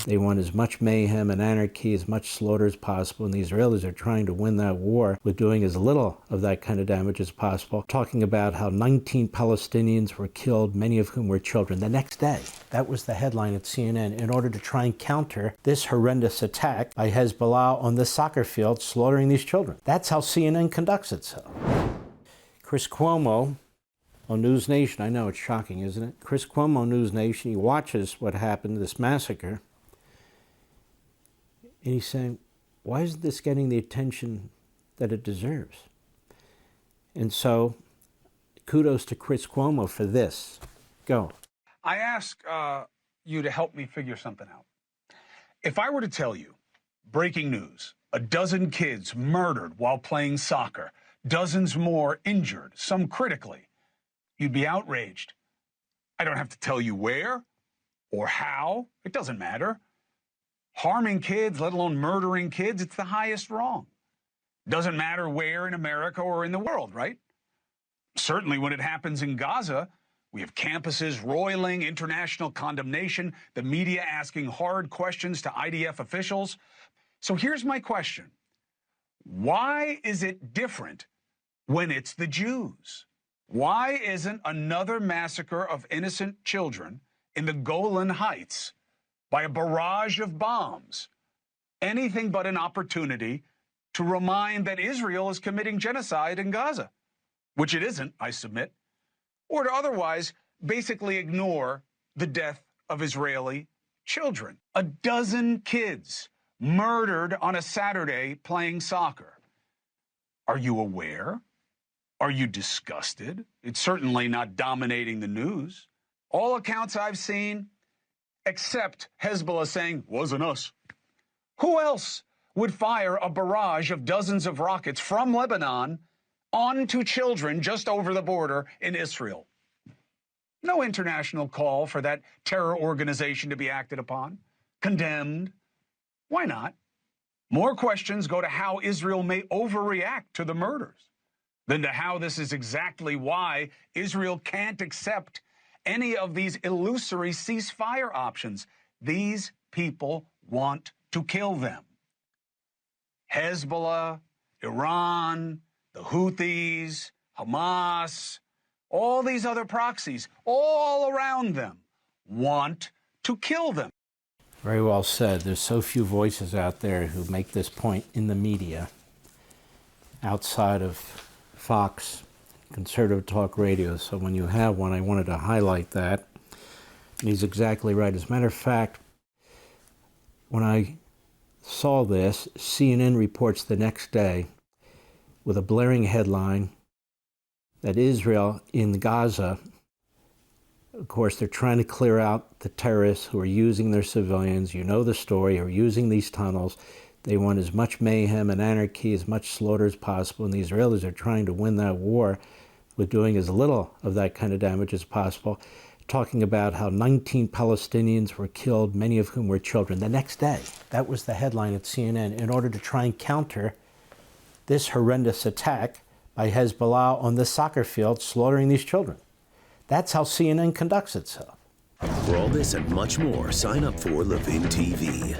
They want as much mayhem and anarchy, as much slaughter as possible, and the Israelis are trying to win that war with doing as little of that kind of damage as possible, talking about how 19 Palestinians were killed, many of whom were children. The next day, that was the headline at CNN, in order to try and counter this horrendous attack by Hezbollah on this soccer field, slaughtering these children. That's how CNN conducts itself. Chris Cuomo on News Nation, I know it's shocking, isn't it? Chris Cuomo on News Nation, he watches what happened, this massacre, and he's saying, why isn't this getting the attention that it deserves? And so, kudos to Chris Cuomo for this. Go. I ask you to help me figure something out. If I were to tell you, breaking news, a dozen kids murdered while playing soccer, dozens more injured, some critically, you'd be outraged. I don't have to tell you where or how. It doesn't matter. Harming kids, let alone murdering kids, it's the highest wrong. Doesn't matter where in America or in the world, right? Certainly when it happens in Gaza, we have campuses roiling international condemnation, the media asking hard questions to IDF officials. So here's my question. Why is it different when it's the Jews? Why isn't another massacre of innocent children in the Golan Heights by a barrage of bombs anything but an opportunity to remind that Israel is committing genocide in Gaza, which it isn't, I submit, or to otherwise basically ignore the death of Israeli children? A dozen kids murdered on a Saturday playing soccer. Are you aware? Are you disgusted? It's certainly not dominating the news. All accounts I've seen, except Hezbollah saying, wasn't us. Who else would fire a barrage of dozens of rockets from Lebanon onto children just over the border in Israel? No international call for that terror organization to be acted upon, condemned. Why not? More questions go to how Israel may overreact to the murders than to how this is exactly why Israel can't accept any of these illusory ceasefire options. These people want to kill them. Hezbollah, Iran, the Houthis, Hamas, all these other proxies, all around them, want to kill them. Very well said. There's so few voices out there who make this point in the media outside of Fox, conservative talk radio. So when you have one, I wanted to highlight that. And he's exactly right. As a matter of fact, when I saw this, CNN reports the next day with a blaring headline that Israel in Gaza, of course, they're trying to clear out the terrorists who are using their civilians. You know the story, who are using these tunnels. They want as much mayhem and anarchy, as much slaughter as possible, and the Israelis are trying to win that war with doing as little of that kind of damage as possible, talking about how 19 Palestinians were killed, many of whom were children. The next day, that was the headline at CNN, in order to try and counter this horrendous attack by Hezbollah on this soccer field, slaughtering these children. That's how CNN conducts itself. For all this and much more, sign up for LEVIN TV.